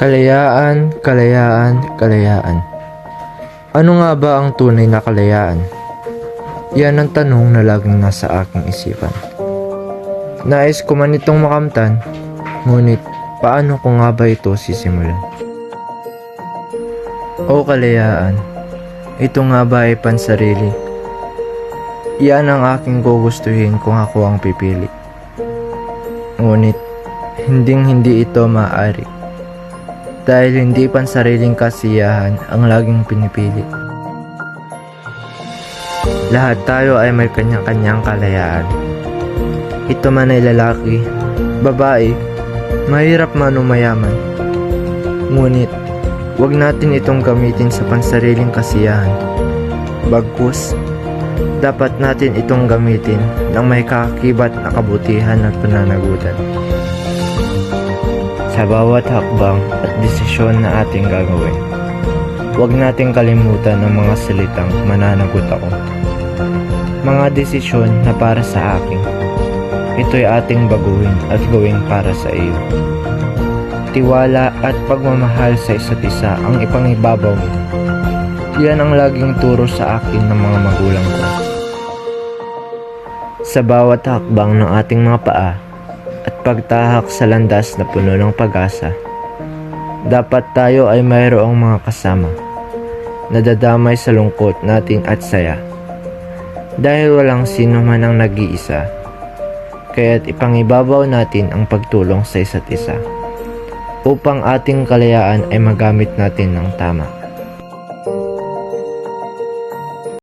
Kalayaan, kalayaan, kalayaan. Ano nga ba ang tunay na kalayaan? Yan ang tanong na laging nasa aking isipan. Nais ko man itong makamtan, ngunit paano ko nga ba ito sisimulan? O kalayaan, ito nga ba ay pansarili? Yan ang aking gugustuhin kung ako ang pipili. Ngunit, hindi ito maaari. Dahil hindi pansariling kasiyahan ang laging pinipili. Lahat tayo ay may kanya-kanyang kalayaan. Ito man ay lalaki, babae, mahirap man o mayaman. Ngunit, huwag natin itong gamitin sa pansariling kasiyahan. Bagkus, dapat natin itong gamitin ng may kaakibat na kabutihan at pananagutan. Sa bawat hakbang at desisyon na ating gagawin, huwag nating kalimutan ang mga salitang mananagot ako. Mga desisyon na para sa akin, ito'y ating baguhin at gawin para sa iyo. Tiwala at pagmamahal sa isa't isa ang ipangibabaw mo. Yan ang laging turo sa akin ng mga magulang ko. Sa bawat hakbang ng ating mga paa, at pagtahak sa landas na puno ng pag-asa, dapat tayo ay mayroong mga kasama na dadamay sa lungkot natin at saya. Dahil walang sino man ang nag-iisa, kaya't ipangibabaw natin ang pagtulong sa isa't isa upang ating kalayaan ay magamit natin ng tama.